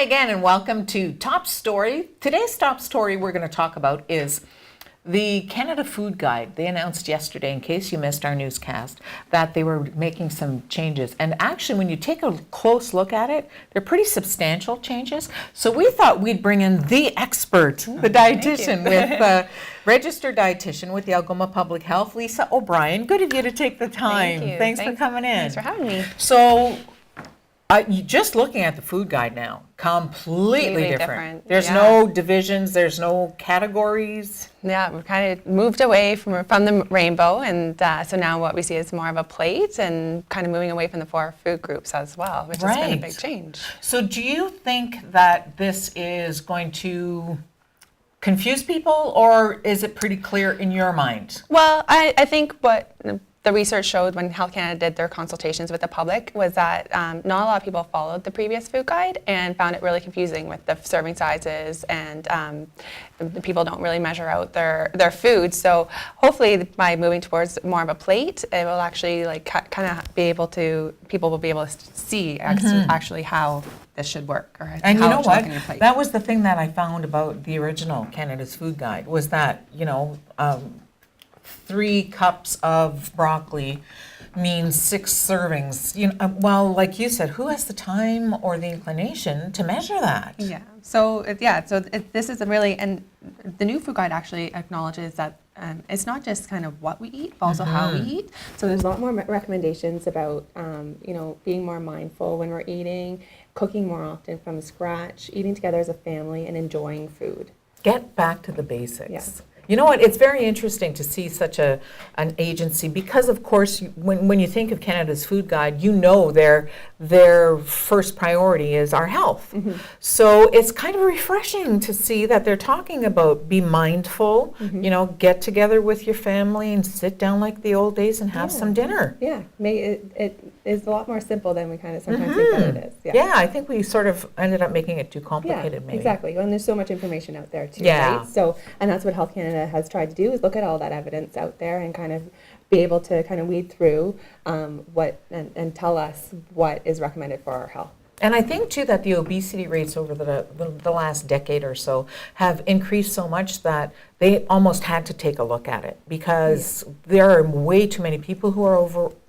Hi again and welcome to Top Story. Today's top story we're going to talk about is the Canada Food Guide. They announced yesterday, in case you missed our newscast, that they were making some changes. And actually, when you take a close look at it, they're pretty substantial changes. So we thought we'd bring in the expert, the dietitian, with registered dietitian with the Algoma Public Health, Lisa O'Brien. Good of you to take the time. Thank you. Thanks for coming in. Thanks for having me. So, just looking at the food guide now, completely different. There's no divisions, there's no categories. Yeah, we've kind of moved away from the rainbow, and so now what we see is more of a plate and kind of moving away from the 4 food groups as well, which has been a big change. So do you think that this is going to confuse people, or is it pretty clear in your mind? Well, I think what the research showed when Health Canada did their consultations with the public was that not a lot of people followed the previous food guide and found it really confusing with the serving sizes, and the people don't really measure out their food. So hopefully by moving towards more of a plate, it will actually kind of be able to, people will be able to see actually how this should work. And you know what? That was the thing that I found about the original Canada's Food Guide, was that, 3 cups of broccoli means 6 servings. Well, like you said, who has the time or the inclination to measure that? Yeah. So this is really, and the new food guide actually acknowledges that it's not just kind of what we eat, but also how we eat. So there's a lot more recommendations about being more mindful when we're eating, cooking more often from scratch, eating together as a family, and enjoying food. Get back to the basics. Yes. You know what? It's very interesting to see such an agency, because, of course, when you think of Canada's Food Guide, their first priority is our health. So it's kind of refreshing to see that they're talking about be mindful, get together with your family and sit down like the old days and have some dinner. Yeah, it is a lot more simple than we kind of sometimes think that it is. Yeah, I think we sort of ended up making it too complicated, maybe. Exactly. And there's so much information out there too, Yeah. right? So, and that's what Health Canada has tried to do, is look at all that evidence out there and kind of be able to kind of weed through what and tell us what is recommended for our health. And I think, too, that the obesity rates over the last decade or so have increased so much that they almost had to take a look at it, because there are way too many people who are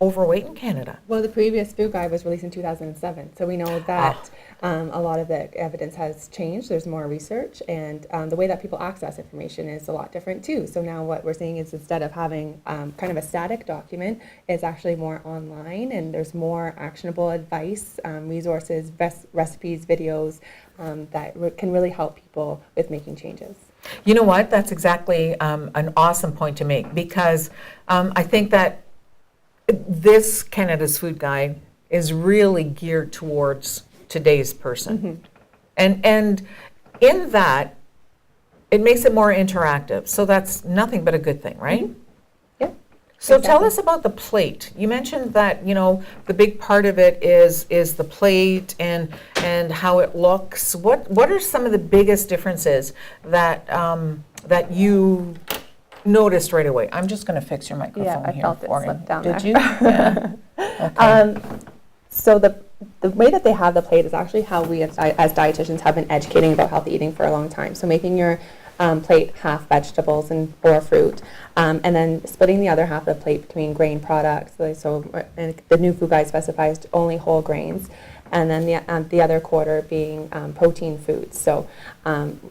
overweight in Canada. Well, the previous food guide was released in 2007, so we know that a lot of the evidence has changed. There's more research, and the way that people access information is a lot different, too. So now what we're seeing is, instead of having kind of a static document, it's actually more online, and there's more actionable advice, resources, recipes, videos that can really help people with making changes. You know what? That's exactly an awesome point to make, because I think that this Canada's Food Guide is really geared towards today's person. And in that, it makes it more interactive. So that's nothing but a good thing, right? Yeah. So tell us about the plate. You mentioned that, the big part of it is the plate and how it looks. What are some of the biggest differences that you noticed right away? I'm just going to fix your microphone here. Yeah, I felt it slip down there. Did you? Yeah. Okay. So the way that they have the plate is actually how we as dietitians have been educating about healthy eating for a long time. So making your plate half vegetables or fruit, and then splitting the other half of the plate between grain products. So the new food guide specifies only whole grains, and then the other quarter being protein foods. So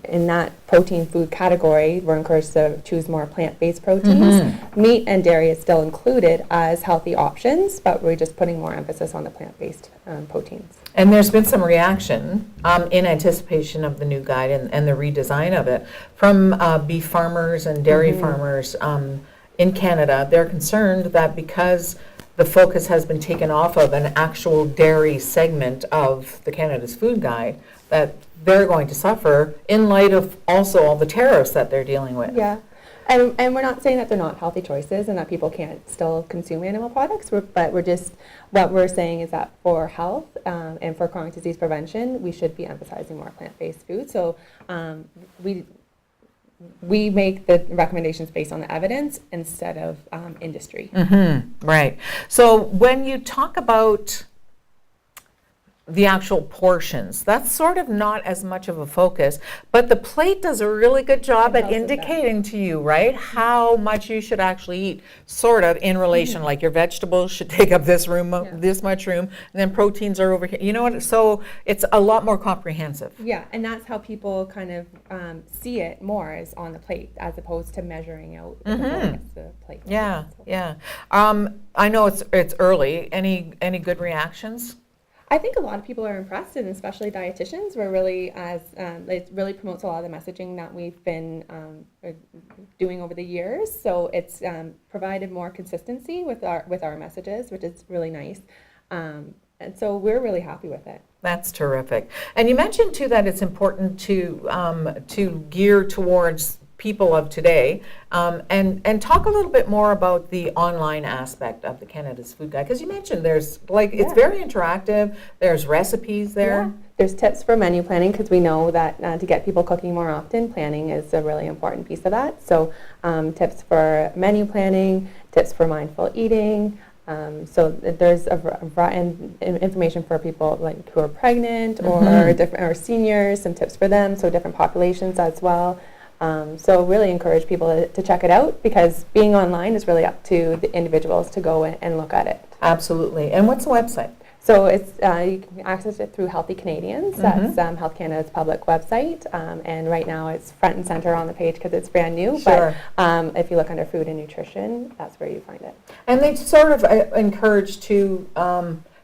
in that protein food category, we're encouraged to choose more plant-based proteins. Meat and dairy is still included as healthy options, but we're just putting more emphasis on the plant-based proteins. And there's been some reaction in anticipation of the new guide and the redesign of it from beef farmers and dairy farmers in Canada. They're concerned that because the focus has been taken off of an actual dairy segment of the Canada's Food Guide, that they're going to suffer in light of also all the tariffs that they're dealing with. Yeah. And we're not saying that they're not healthy choices and that people can't still consume animal products, but what we're saying is that for health and for chronic disease prevention, we should be emphasizing more plant-based food. So we make the recommendations based on the evidence instead of industry. Right. So when you talk about the actual portions. That's sort of not as much of a focus, but the plate does a really good job at helps with that. indicating to you, right, how much you should actually eat, sort of in relation, like your vegetables should take up this room, this much room, and then proteins are over here. You know what? So it's a lot more comprehensive. Yeah, and that's how people kind of see it more is on the plate as opposed to measuring out before it gets to the plate. Yeah, So yeah. I know it's early. Any good reactions? I think a lot of people are impressed, and especially dietitians. We're really, it really promotes a lot of the messaging that we've been doing over the years. So it's provided more consistency with our messages, which is really nice. And so we're really happy with it. That's terrific. And you mentioned too that it's important to gear towards people of today, and talk a little bit more about the online aspect of the Canada's Food Guide, because you mentioned there's it's very interactive. There's recipes there. Yeah. There's tips for menu planning because we know that to get people cooking more often, planning is a really important piece of that. So tips for menu planning, tips for mindful eating. So there's and information for people like who are pregnant or different or seniors, some tips for them. So different populations as well. So really encourage people to check it out because being online is really up to the individuals to go and look at it. Absolutely. And what's the website? So it's you can access it through Healthy Canadians. That's Health Canada's public website, and right now it's front and center on the page because it's brand new. Sure. But if you look under food and nutrition, that's where you find it. And they sort of encourage to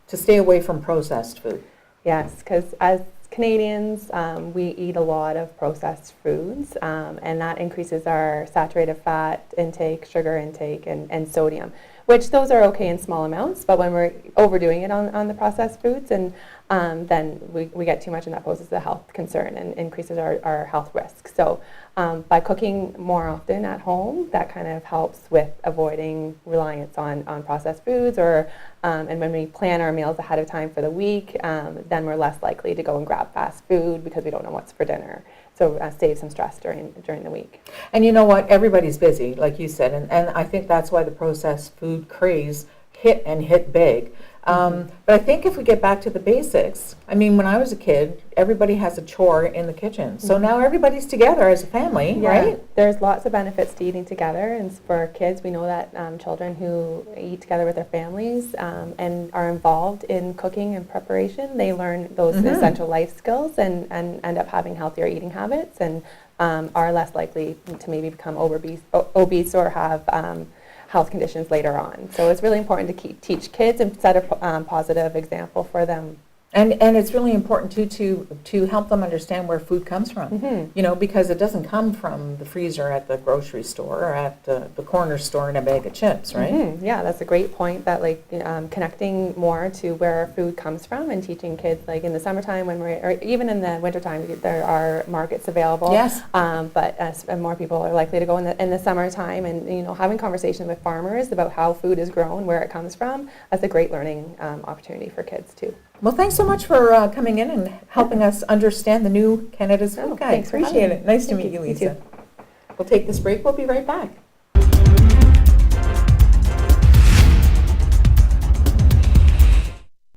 stay away from processed food. Yes, because as Canadians, we eat a lot of processed foods, and that increases our saturated fat intake, sugar intake, and sodium, which those are okay in small amounts, but when we're overdoing it on the processed foods, and then we get too much, and that poses a health concern and increases our health risk. So by cooking more often at home, that kind of helps with avoiding reliance on processed foods, or and when we plan our meals ahead of time for the week, then we're less likely to go and grab fast food because we don't know what's for dinner. So save some stress during the week. And you know what? Everybody's busy, like you said, and I think that's why the processed food craze hit big. But I think if we get back to the basics, I mean, when I was a kid, everybody has a chore in the kitchen. So now everybody's together as a family, right? There's lots of benefits to eating together, and for kids, we know that children who eat together with their families and are involved in cooking and preparation, they learn those essential life skills and end up having healthier eating habits and are less likely to maybe become obese or have health conditions later on. So it's really important to teach kids and set a positive example for them. And it's really important too to help them understand where food comes from. You know, because it doesn't come from the freezer at the grocery store or at the corner store in a bag of chips, right? Yeah, that's a great point. That connecting more to where food comes from and teaching kids, like in the summertime or even in the wintertime, there are markets available. Yes. But more people are likely to go in the summertime, and having conversations with farmers about how food is grown, where it comes from. That's a great learning opportunity for kids too. Well, thanks so much for coming in and helping us understand the new Canada's Food Guide. Thanks for Appreciate having it. me. Nice to meet you, Lisa. We'll take this break. We'll be right back.